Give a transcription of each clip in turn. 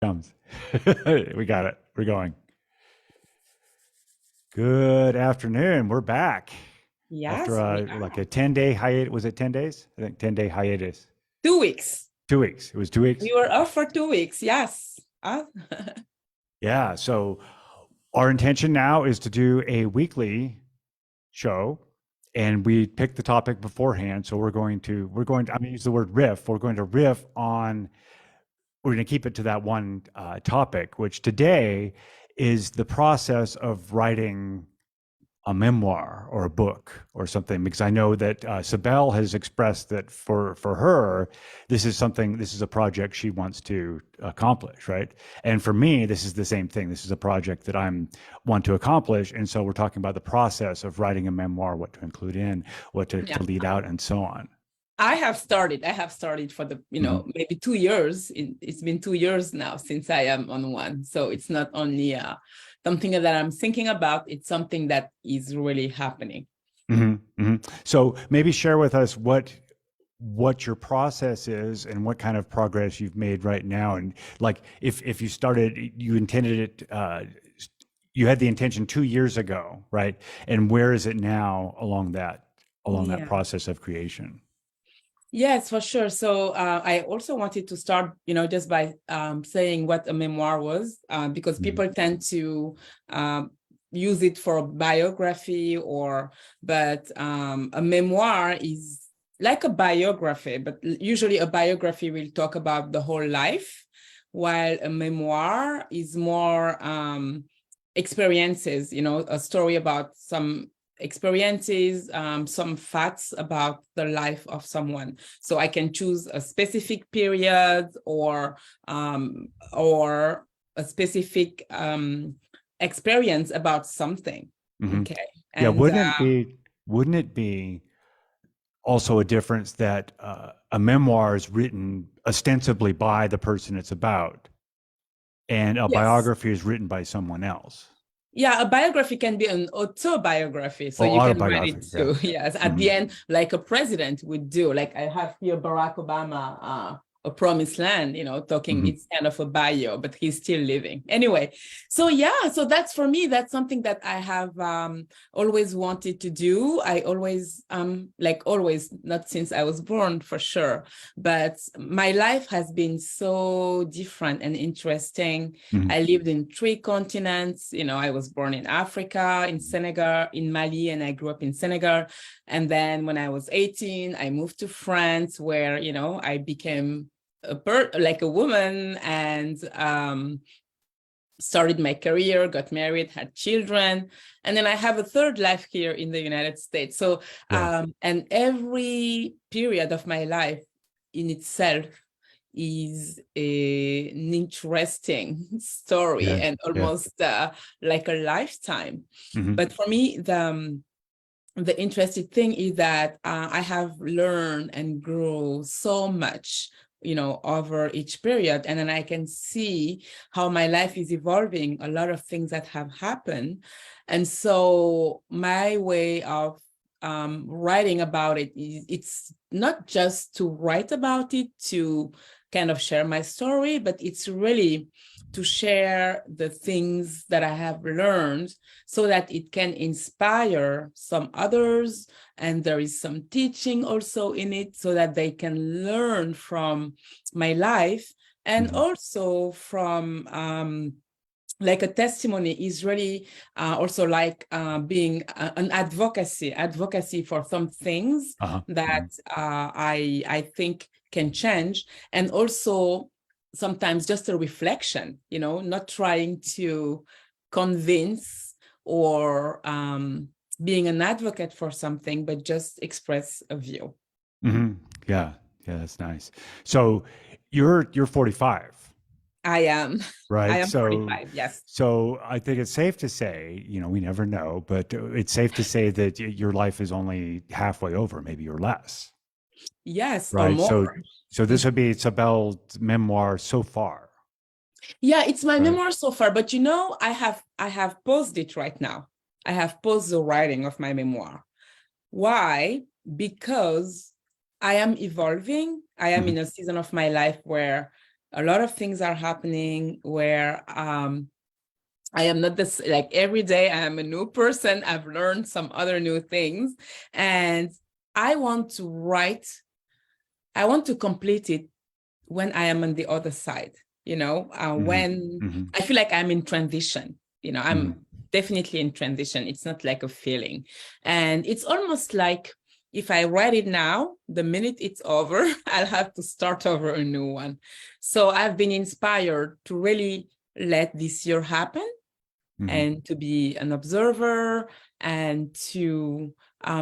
Comes. We got it. We're going. Good afternoon. We're back after Yes, we like are. a 10-day hiatus. Was it 10 days? I think 10-day hiatus. 2 weeks. 2 weeks. It was 2 weeks. We were off for 2 weeks. Yes. Yeah. So our intention now is to do a weekly show, and we picked the topic beforehand. So we're going to, I'm going to use the word riff. We're going to riff on, we're going to keep it to that one topic, which today is the process of writing a memoir or a book or something, because I know that Sabelle has expressed that for her, this is a project she wants to accomplish, right? And for me, this is the same thing. This is a project that I'm want to accomplish, and so we're talking about the process of writing a memoir, what to include in, what Yeah. to lead out, and so on. I have started. I have started for the, Hmm. maybe 2 years. It's been 2 years now since I am on one. So it's not only something that I'm thinking about, it's something that is really happening. Hmm. Hmm. So maybe share with us what your process is and what kind of progress you've made right now, and like if you started, you intended it, you had the intention 2 years ago, right? And where is it now along that Yeah. process of creation? Yes, for sure. So I also wanted to start, just by saying what a memoir was, because Hmm. people tend to um, use it for a biography, but a memoir is like a biography, but usually a biography will talk about the whole life, while a memoir is more experiences, a story about some experiences, some facts about the life of someone. So I can choose a specific period or a specific experience about something. Hmm. Okay, Yeah, and wouldn't it be also a difference that a memoir is written ostensibly by the person it's about, and a yes. biography is written by someone else, Yeah, a biography can be an autobiography, so or you can write it autobiography? Yeah. too. Yes, at Hmm. the end, like a president would do. Like I have here Barack Obama, A Promised Land, talking. Hmm. It's kind of a bio, but he's still living. Anyway, so yeah, so that's for me. That's something that I have always wanted to do. I always, like always, not since I was born for sure, but my life has been so different and interesting. Hmm. I lived in 3 continents. I was born in Africa, in Senegal, in Mali, and I grew up in Senegal. And then when I was 18, I moved to France, where, I became like a woman, and started my career, got married, had children. And then I have a third life here in the United States. So, Yeah. and every period of my life in itself is an interesting story Yeah. and Yeah. almost like a lifetime. Hmm. But for me, the interesting thing is that I have learned and grew so much, over each period. And then I can see how my life is evolving, a lot of things that have happened. And so my way of writing about it is, it's not just to write about it, to kind of share my story, but it's really to share the things that I have learned so that it can inspire some others. And there is some teaching also in it so that they can learn from my life, and Hmm. also from like a testimony is really also like being an advocacy for some things Uh-huh. that Hmm. I think can change. And also sometimes just a reflection, not trying to convince or being an advocate for something, but just express a view. Hmm. Yeah. Yeah, that's nice. So you're 45, I am. I right? am So 45. Yes. so I think it's safe to say, we never know, but it's safe to say that your life is only halfway over, maybe or less, Yes, or right? So more. so this would be Sabelle's memoir so far, Yeah, it's my right? memoir so far, but I have paused it right now. I have paused the writing of my memoir. Why? Because I am evolving. I am Hmm. in a season of my life where a lot of things are happening where I am not this, like every day I am a new person. I've learned some other new things, and I want to write, I want to complete it when I am on the other side, when Hmm. I feel like I'm in transition, Hmm. I'm definitely in transition. It's not like a feeling. And it's almost like if I write it now, the minute it's over, I'll have to start over a new one. So I've been inspired to really let this year happen Hmm. and to be an observer and to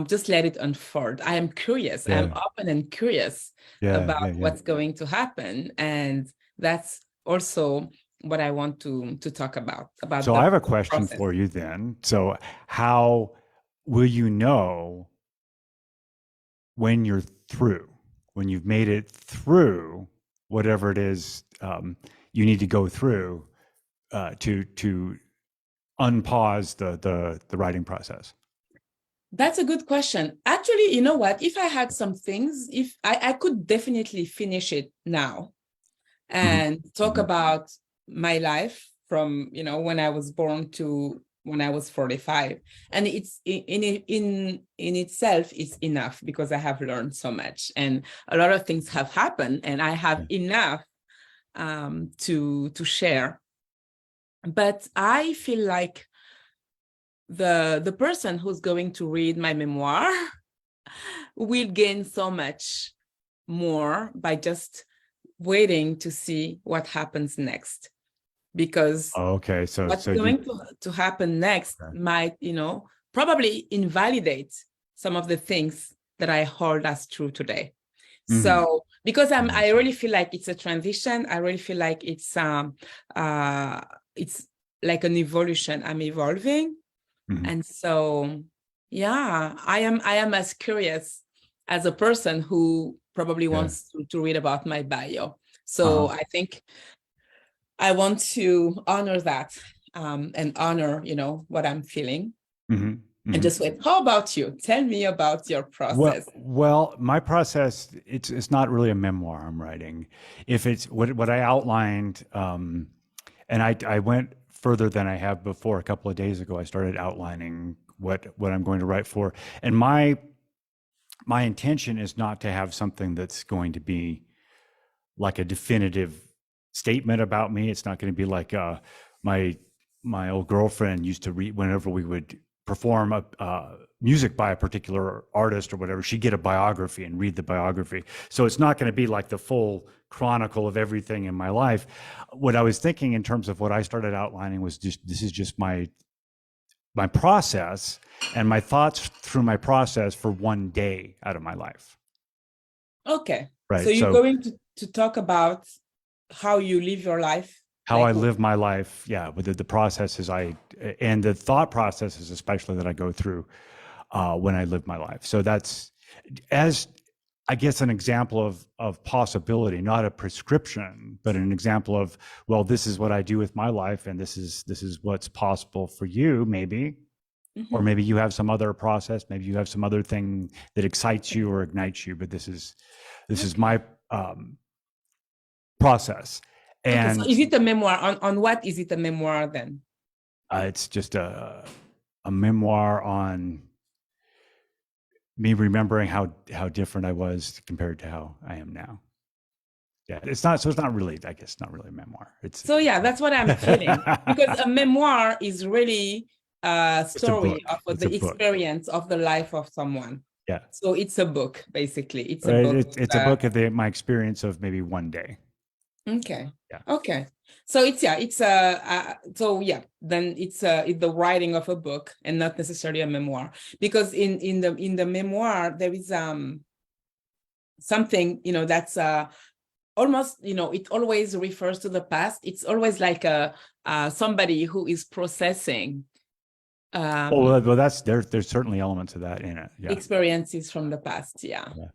just let it unfold. I am curious. I'm Yeah. open and curious Yeah. about Yeah. Yeah. what's going to happen, and that's also what I want to talk about So I the have a question process. for you then. So how will you know when you're through, when you've made it through whatever it is you need to go through to unpause the writing process? That's a good question. Actually, you know what? If I had some things, if I could definitely finish it now Hmm. and talk Hmm. about my life from when I was born to when I was 45, and it's in itself is enough because I have learned so much and a lot of things have happened and I have Yeah. enough to share. But I feel like the person who's going to read my memoir will gain so much more by just waiting to see what happens next, because Okay. So what's so you. going to happen next Okay. might, probably invalidate some of the things that I hold as true today. Hmm. So because Yeah. I really feel like it's a transition. I really feel like it's like an evolution. I'm evolving. Hmm. And so yeah, I am as curious as a person who probably Yeah. wants to read about my bio. Uh-huh. So I think I want to honor that, and honor, what I'm feeling Hmm. and Hmm. just wait. How about you? Tell me about your process. Well, my process, it's not really a memoir I'm writing. If it's what I outlined, and I went further than I have before. A couple of days ago, I started outlining what I'm going to write for, and my intention is not to have something that's going to be like a definitive statement about me. It's not going to be like my my old girlfriend used to read whenever we would perform music by a particular artist or whatever. She'd get a biography and read the biography. So it's not going to be like the full chronicle of everything in my life. What I was thinking in terms of what I started outlining was just this is just my process and my thoughts through my process for one day out of my life. Okay. So Right. you're So going to talk about how you live your life, how I like live my life, yeah, with the processes and the thought processes, especially that I go through when I live my life. So that's as I guess an example of possibility, not a prescription, but an example of, well, this is what I do with my life, and this is what's possible for you, maybe, or Mhm. maybe you have some other process, maybe you have some other thing that excites you or ignites you, but this is Okay. my process. Okay. So is And it a memoir? On what is it a memoir then? it's just a memoir on me remembering how different I was compared to how I am now. Yeah, it's not. So it's not really. I guess not really a memoir. It's So yeah, that's what I'm feeling. Because a memoir is really a it's a story book. of It's a the book. experience of the life of someone. Yeah, So it's a book, basically. It's a right. book. It's a book of my experience of maybe one day. Okay. Yeah. Okay. So it's so yeah, then it's the writing of a book and not necessarily a memoir. Because in the memoir, there is something, that's almost, it always refers to the past. It's always like a somebody who is processing Oh um well, that's there's certainly elements of that in it. Yeah. experiences from the past, yeah. Yeah.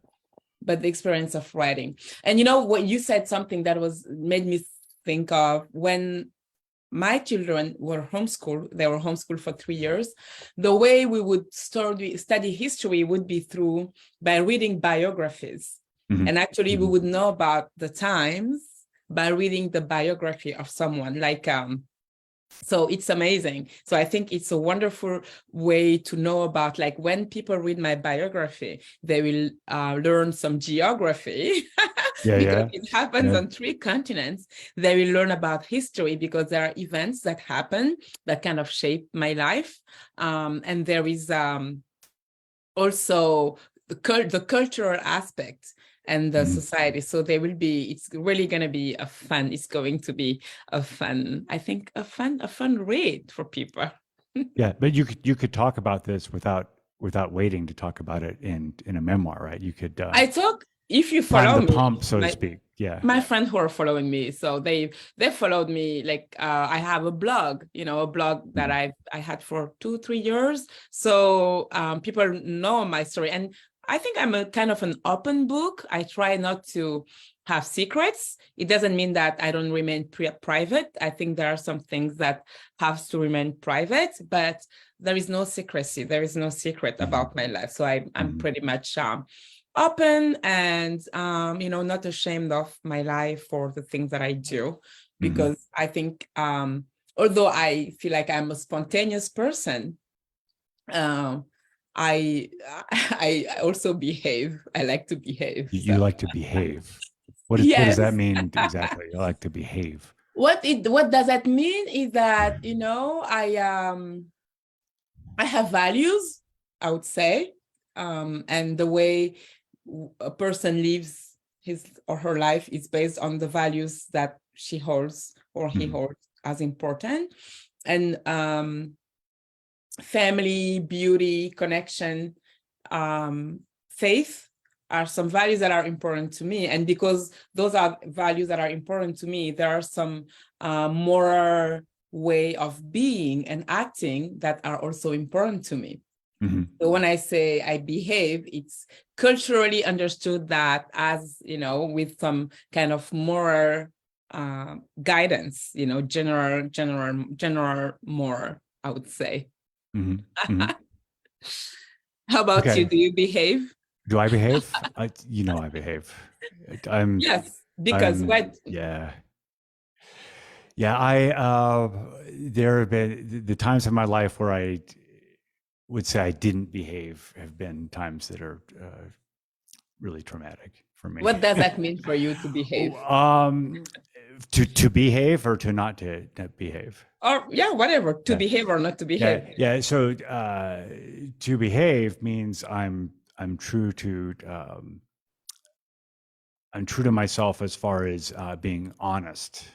But the experience of writing. And what you said, something that was made me think of when my children were homeschooled. They were homeschooled for 3 years. The way we would study history would be by reading biographies. Hmm. And actually, we Hmm. would know about the times by reading the biography of someone. So it's amazing. So I think it's a wonderful way to know about, like, when people read my biography, they will learn some geography Yeah, because yeah, it happens yeah. on 3 continents. They will learn about history because there are events that happen that kind of shape my life. And there is also the cultural aspect and the society. So there will be, it's really going to be it's going to be a fun, I think, a fun read for people. Yeah, but you could talk about this without waiting to talk about it in a memoir, right? You could I talk, if you prime follow the me, pump, so to speak. Yeah. my friends who are following me, so they followed me, like, I have a blog, a blog that Mhm. I had for 2-3 years. So people know my story, and I think I'm a kind of an open book. I try not to have secrets. It doesn't mean that I don't remain private. I think there are some things that have to remain private, but there is no secrecy. There is no secret about my life. So I'm pretty much open and not ashamed of my life or the things that I do, because I think although I feel like I'm a spontaneous person, um I I also behave. I like to behave. You So like to behave. What does yes. that mean exactly? I like to behave. What does that mean is that I have values, I would say, and the way a person lives his or her life is based on the values that she holds or he Mhm. holds as important. And family, beauty, connection, faith are some values that are important to me. And because those are values that are important to me, there are some moral way of being and acting that are also important to me. So when I say I behave, it's culturally understood that as, with some kind of moral guidance, general moral, I would say. Mhm. Mhm. How about you? Okay. Do you behave? Do I behave? I behave. I'm Yes, because I'm what? yeah. Yeah, there have been the times in my life where I would say I didn't behave have been times that are really traumatic for me. What does that mean for you to Oh, behave? to behave or to not to behave. Or yeah, whatever, to Yeah, behave or not to yeah, behave. yeah. So to behave means I'm true to I'm true to myself as far as being honest.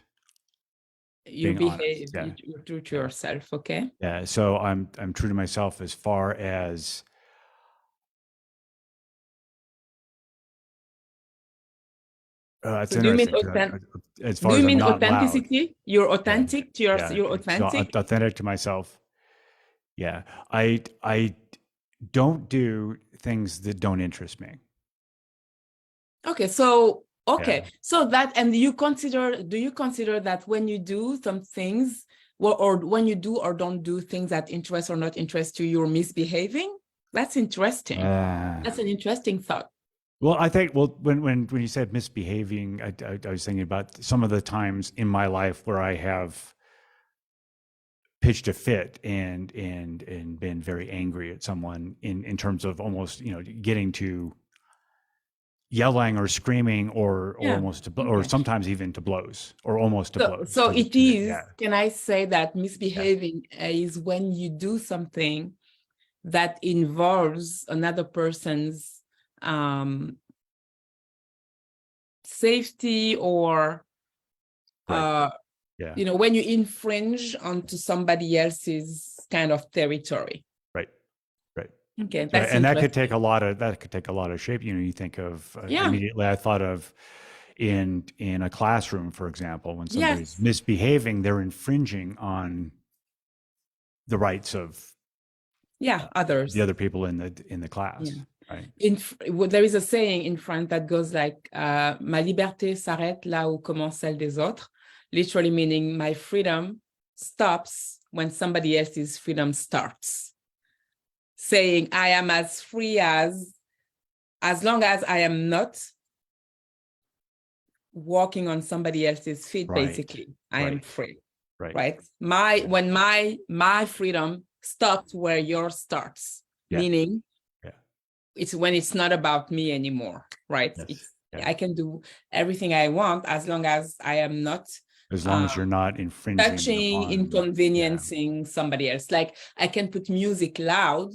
You Being honest. behave, Yeah, you're true to yeah, yourself, okay? yeah. So I'm true to myself as far as it's So do you mean interesting 'cause as do far you as I'm mean not loud. authenticity? You're Yeah, authentic to yeah. you're So authentic? authentic to myself. Yeah, I don't do things that don't interest me. Okay, so Yeah. so that, and do you consider that when you do some things, or when you do or don't do things that interest or not interest you, you're misbehaving? That's interesting. Uh, That's an interesting thought. well, I think when you said misbehaving, I was thinking about some of the times in my life where I have pitched a fit and been very angry at someone in terms of almost getting to yelling or screaming or Yeah. almost or Okay. sometimes even to blows or almost to blows. So So it yeah, is, can I say that yeah. misbehaving is when you do something that involves another person's um, safety, or Right. Yeah. when you infringe onto somebody else's kind of territory. Right. Right. Okay, So, that's and interesting. that could take a lot of shape. You think of Yeah. immediately. I thought of in a classroom, for example, when somebody's Yes. misbehaving, they're infringing on the rights of Yeah. the Others. other people in the Yeah. class, right? There is a saying in France that goes like, "Ma liberté s'arrête là où commence celle des autres," literally meaning my freedom stops when somebody else's freedom starts. Saying I am as free as long as I am not walking on somebody else's feet, Right. basically, I am Right. free, Right. right? My Yeah. when my freedom stops where yours starts, Yeah. meaning Yeah. it's when it's not about me anymore, right? Yes. It's Yeah. I can do everything I want as long as I am not As long uh, as you're not infringing touching, upon. Yeah. inconveniencing somebody else. Like I can put music loud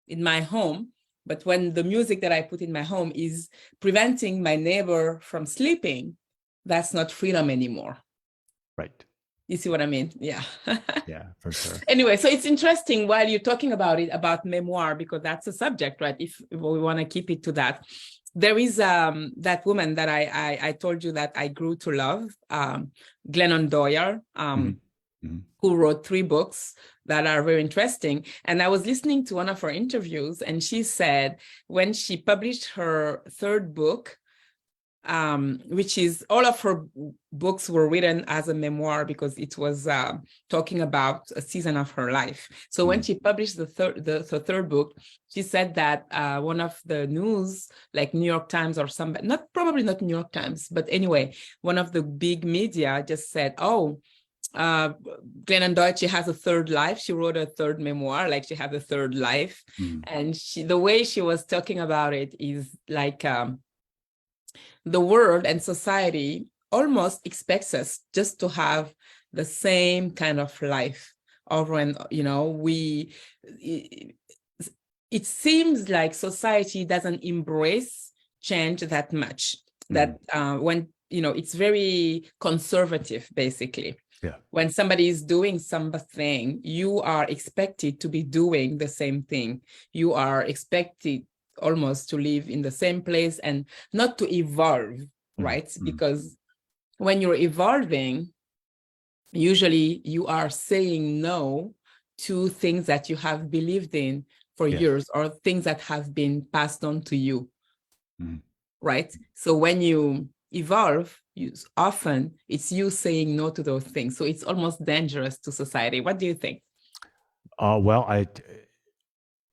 in my home, but when the music that I put in my home is preventing my neighbor from sleeping, that's not freedom anymore. Right. You see what I mean? Yeah. Yeah, for sure. Anyway, so it's interesting while you're talking about it, about memoir, because that's a subject, right? If we want to keep it to that. There is that woman that I told you that I grew to love, Glennon Doyle, Hmm. Hmm. who wrote 3 books that are very interesting. And I was listening to one of her interviews, and she said when she published her 3rd book, which is all of her books were written as a memoir because it was talking about a season of her life. So when she published the 3rd book, she said that one of the news, like New York Times or some, probably not New York Times, but anyway, one of the big media just said, "Oh, Glennon Doyle, she has a 3rd life. She wrote a 3rd memoir, like she had a 3rd life." Hmm. And the way she was talking about it is like the world and society almost expects us just to have the same kind of life. Or when, it seems like society doesn't embrace change that much. Hmm. That when, it's very conservative, basically. Yeah. When somebody is doing something, you are expected to be doing the same thing. You are expected almost to live in the same place and not to evolve, Hmm. right? Hmm. Because when you're evolving, usually you are saying no to things that you have believed in for Yes. years or things that have been passed on to you, Hmm. right? So when you evolve, often it's you saying no to those things. So it's almost dangerous to society. What do you think? Well,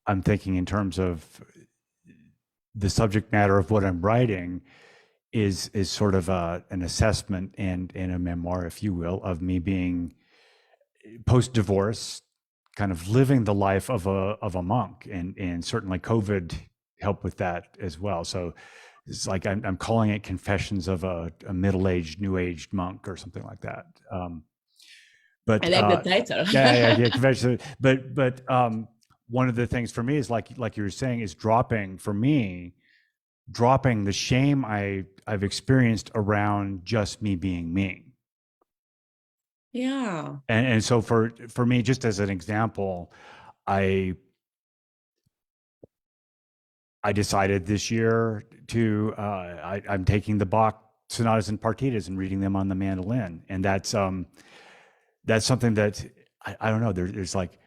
I'm thinking in terms of the subject matter of what I'm writing is sort of an assessment and a memoir, if you will, of me being post divorce, kind of living the life of a monk, and certainly COVID helped with that as well. So it's like I'm calling it Confessions of a middle aged, new aged monk or something like that. I But like the title. yeah, Confessions. But one of the things for me is like you were saying is dropping the shame I've experienced around just me being me. Yeah. And so for me, just as an example, I I decided this year to I'm taking the Bach sonatas and partitas and reading them on the mandolin, and that's something that I don't know. There's like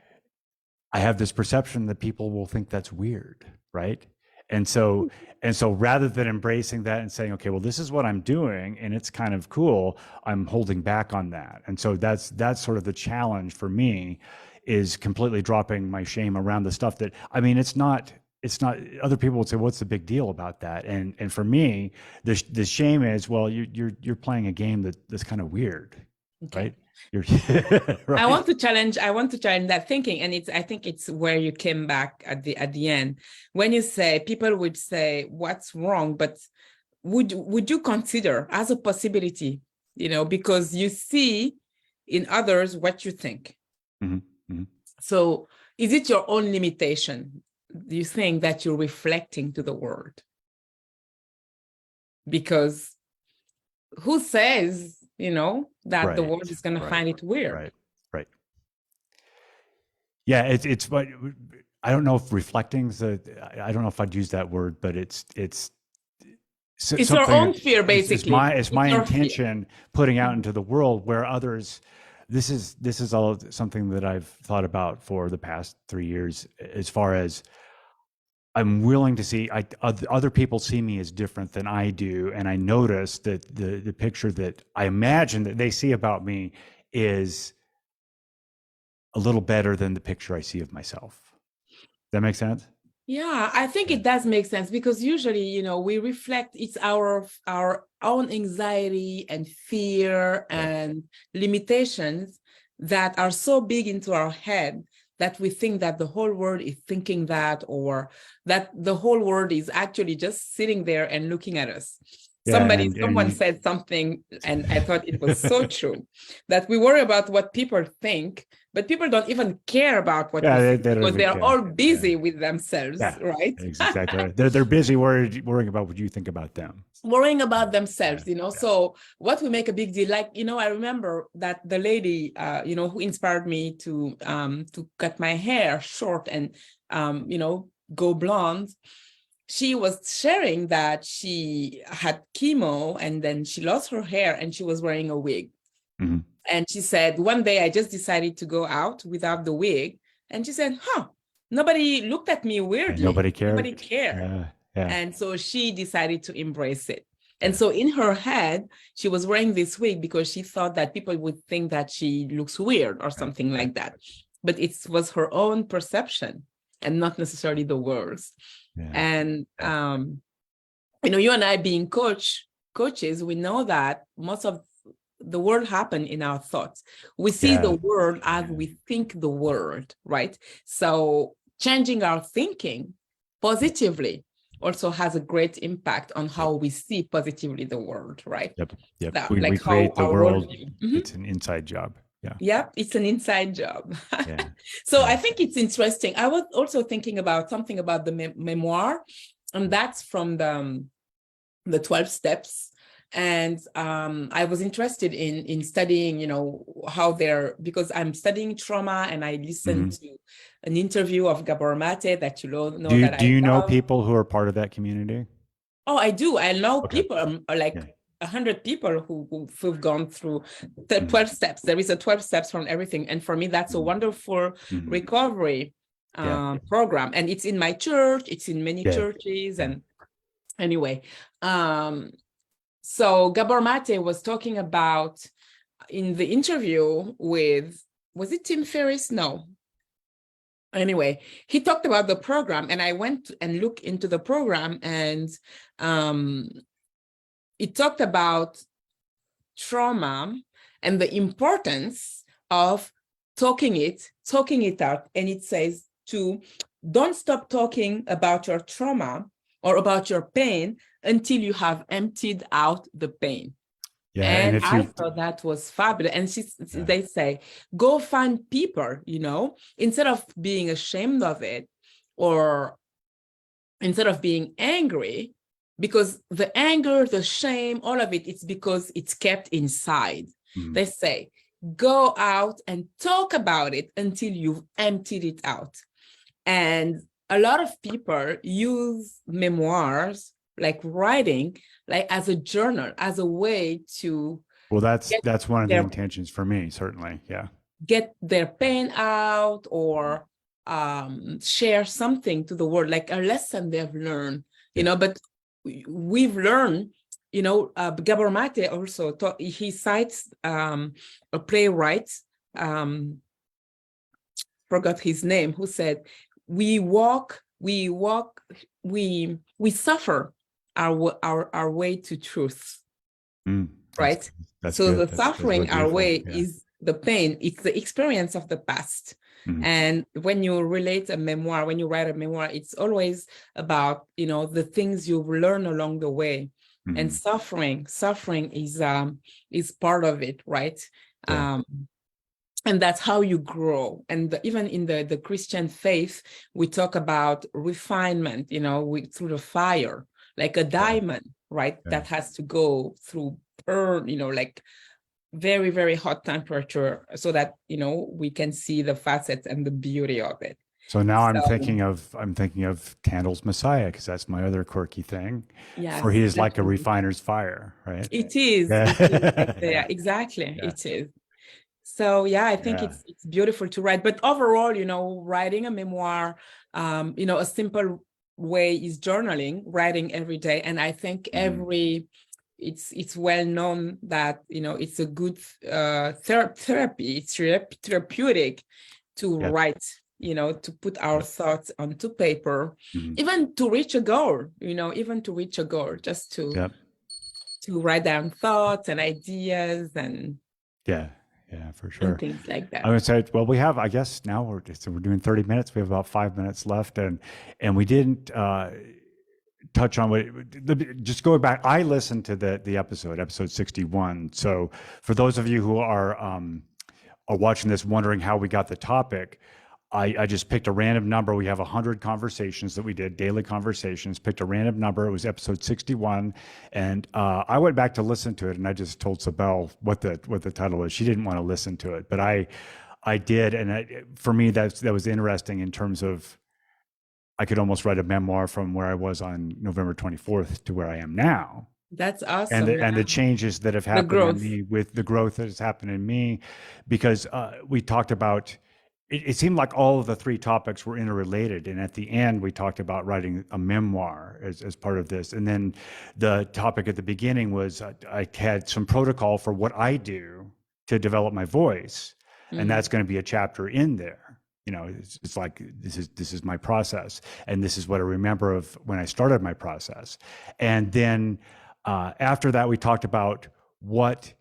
I have this perception that people will think that's weird, right? And so and so rather than embracing that and saying, okay, well, this is what I'm doing and it's kind of cool, I'm holding back on that. And so that's sort of the challenge for me is completely dropping my shame around the stuff that I mean, it's not other people would say, what's the big deal about that? And for me, the shame is, well, you're playing a game that's kind of weird, Okay. right? You're I right. want to challenge that thinking. And I think it's where you came back at the end. When you say people would say, what's wrong? But would you consider as a possibility, because you see in others what you think. Mhm, mhm. So is it your own limitation? Do you think that you're reflecting to the world? Because who says, that the world Right, is going to right, find it weird? right, right. Yeah, it's what I don't know if reflecting's the I don't know if I'd use that word, but it's It's your something own fear, is basically. my It's your fear. intention putting out Mhm. into the world where others this is all something that I've thought about for the past 3 years as far as I'm willing to see other people see me as different than I do, and I notice that the picture that I imagine that they see about me is a little better than the picture I see of myself. That make sense? Yeah, I think Yeah. it does make sense because usually, we reflect it's our own anxiety and fear Yeah. and limitations that are so big into our head that we think that the whole world is thinking that, or that the whole world is actually just sitting there and looking at us. Yeah. And Someone you, said something, and I thought it was so true, that we worry about what people think, but people don't even care about what we yeah, think they don't because even they're care. all Yeah. busy with themselves, Yeah. right? Exactly right. They're busy worrying about what you think about them. Worrying about Yeah. themselves, Yeah. So what we make a big deal, like, I remember that the lady, who inspired me to cut my hair short and, go blonde. She was sharing that she had chemo and then she lost her hair and she was wearing a wig. Mhm. And she said, one day I just decided to go out without the wig. And she said, nobody looked at me And weirdly. nobody Nobody cared. cared. Yeah. Yeah. And so she decided to embrace it. And Yeah. so in her head, she was wearing this wig because she thought that people would think that she looks weird or Right. something Right. like that. But it was her own perception and not necessarily the world's. Yeah. And Yeah. you and I being coaches, we know that most of the world happen in our thoughts. We see the Yeah. world as Yeah. we think the world, right? So changing our thinking positively also has a great impact on Yep. how we see positively the world, right? Yep. Yep. That, We like how create the our world. worldview. It's an inside job. Yeah. Yeah, it's an inside job. Yeah. So I Yeah. think it's interesting. I was also thinking about something about the memoir, and that's from the 12 steps. And I was interested in studying, how they're, because I'm studying trauma and I listened Mhm. to an interview of Gabor Mate that Do know you that do I you know love. people who are part of that community? Oh, I do. I know Okay. people, like Yeah. 100 people who've gone through the Mhm. 12 steps. There is a 12 steps from everything. And for me, that's a Mhm. wonderful Mhm. recovery Yeah. program. And it's in my church, it's in many Yeah. churches. Yeah. And anyway, so Gabor Mate was talking about in the interview with, was it Tim Ferriss? No. Anyway, he talked about the program, and I went and looked into the program, and um, it talked about trauma and the importance of talking it out. And it says to don't stop talking about your trauma or about your pain until you have emptied out the pain. Yeah. And And if I you, thought that was fabulous. And yeah. they say, go find people, instead of being ashamed of it, or instead of being angry, because the anger, the shame, all of it, it's because it's kept inside. Mhm. They say, go out and talk about it until you've emptied it out. And a lot of people use memoirs, like writing, like as a journal, as a way to Well, get that's one of the their intentions for me, certainly. Yeah. pain out, or share something to the world, like a lesson they've learned, Yeah. but we've learned, Gabor Mate also he cites a playwright, um, forgot his name, who said, we suffer our way to truth. Mm, Right? that's So good. the That's really suffering our beautiful. way Yeah. is the pain, it's the experience of the past. Mhm. And when you relate a memoir, when you write a memoir, it's always about, the things you've learned along the way. And Mhm. suffering is part of it, right? Yeah. And that's how you grow. And even in the Christian faith, we talk about refinement, through the fire, like a Yeah. diamond, right? Yeah. That has to go through burn, like very, very hot temperature, so that, we can see the facets and the beauty of it. So now So I'm thinking of Candle's Messiah, because that's my other quirky thing. For yes, he is like a definitely. refiner's fire, right? It is, Yeah. it is. Yeah, Yeah. exactly. Yeah. It is. So yeah, I think Yeah. it's beautiful to write. But overall, writing a memoir, a simple way is journaling, writing every day. And I think Mhm. it's well known that it's a good therapy. It's therapeutic to Yeah. write. to put our Yep. thoughts onto paper, Mhm. even to reach a goal, even to reach a goal, just Yep. to write down thoughts and ideas Yeah. Yeah, for and sure. things like I that. would say, well, we have, I guess now we're doing 30 minutes. We have about 5 minutes left, and we didn't touch on what, just going back. I listened to the episode 61. So for those of you who are watching this wondering how we got the topic, I just picked a random number. We have 100 conversations that we did, daily conversations, picked a random number. It was episode 61. And I went back to listen to it, and I just told Sabelle what the title was. She didn't want to listen to it, but I did. And for me, that was interesting in terms of I could almost write a memoir from where I was on November 24th to where I am now, That's and awesome. the Yeah. changes that have The happened in growth. me with the growth that has happened in me, because we talked about it seemed like all of the three topics were interrelated, and at the end we talked about writing a memoir as part of this, and then the topic at the beginning was I had some protocol for what I do to develop my voice, and Mhm. that's going to be a chapter in there. It's like this is my process, and this is what I remember of when I started my process. And then after that, we talked about what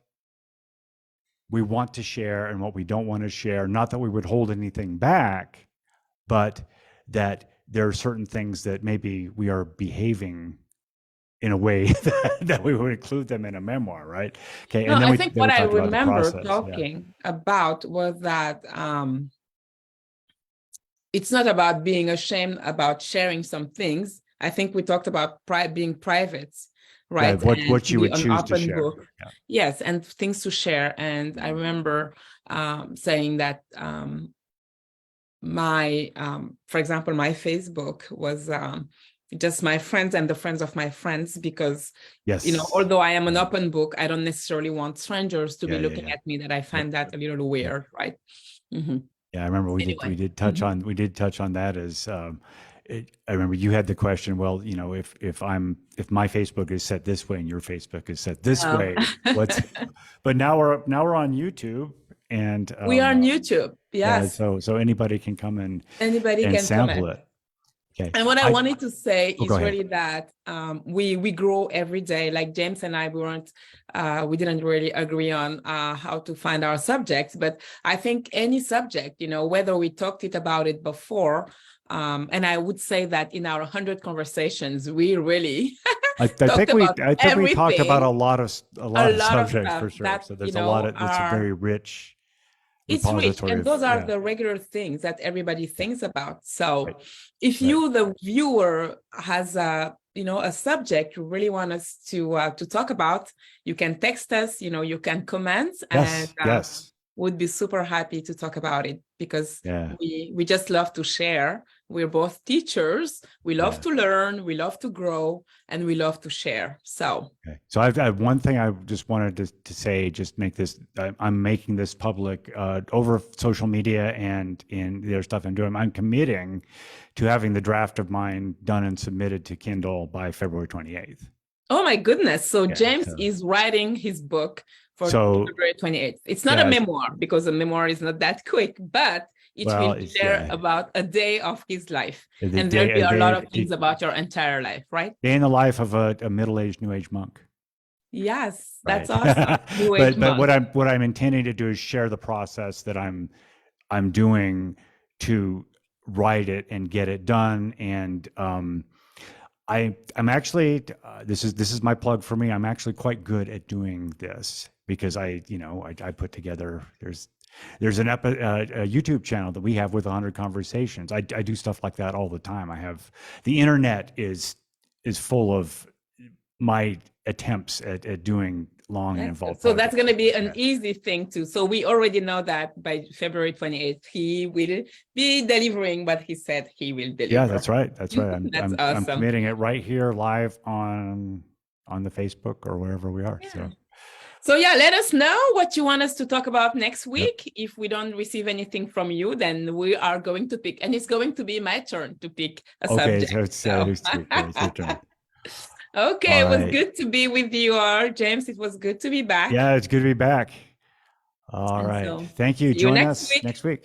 we want to share and what we don't want to share. Not that we would hold anything back, but that there are certain things that maybe we are behaving in a way that we would include them in a memoir, right? Okay, No, and I think then what we I talked about the remember process. Yeah, talking about was that it's not about being ashamed about sharing some things. I think we talked about being private, yeah. right? And What to you be would an choose to open share. book. Yeah. Yes, and things to share. And I remember saying that for example, my Facebook was just my friends and the friends of my friends, because Yes. although I am an Yeah. open book, I don't necessarily want strangers to be Yeah. Yeah. looking Yeah. at me, that I Yep. find that a little Yep. weird, right? Hmm. Yeah, I remember Anyway. we did touch on that as I remember you had the question. Well, if my Facebook is set this way and your Facebook is set this Oh. way, what's? But now we're on YouTube, and We are on YouTube. yeah, Yes, so anybody can come anybody and can sample comment. it. Okay, And what I wanted to say go is ahead. really that we grow every day. Like James and I, we didn't really agree on how to find our subjects, but I think any subject, whether we talked about it before, and I would say that in our 100 conversations, we really talked about I think we talked about everything, a a lot of lot of subjects stuff for sure. that, So there's a lot of it's a very are rich it's rich, repository and of those are yeah, the regular things that everybody yeah, thinks about. So right, if right. you, the viewer, has a subject you really want us to talk about, you can text us, you can comment, and Yes, yes, would be super happy to talk about it, because yeah, we just love to share. We're both teachers. We love yeah. to learn, we love to grow, and we love to share. So Okay. So I have one thing I just wanted to say, just make this, I'm making this public over social media and in the other stuff I'm doing. I'm committing to having the draft of mine done and submitted to Kindle by February 28th. oh my goodness. So Yeah. James is writing his book for So February 28th. It's not a yeah, memoir, because a memoir is not that quick, but it will well, be it's, there yeah, about a day of his life. the And there'll be a lot day, of things about your entire life, right? day in the life of a middle-aged New Age monk. Yes, Right. that's awesome. New Age But monk. what I'm intending to do is share the process that I'm doing to write it and get it done. And I'm actually this is my plug for me. I'm actually quite good at doing this because I put together there's a YouTube channel that we have with 100 conversations. I do stuff like that all the time. I have the internet is full of my attempts at doing long and That's good. involved So that's going podcasts to be like an that. easy thing too. So we already know that by February 28th, he will be delivering what he said he will Yeah, deliver. that's right. That's right. That's I'm awesome. committing it right here live on the Facebook or wherever we are. Yeah. So So yeah, let us know what you want us to talk about next yep. week. If we don't receive anything from you, then we are going to pick, and it's going to be my turn to pick a Okay, subject. so So it's your turn. okay, All it was right. good to be with you, James. It was good to be back. Yeah, it's good to be back. All And right. so Thank you. see you Join next us week. next week.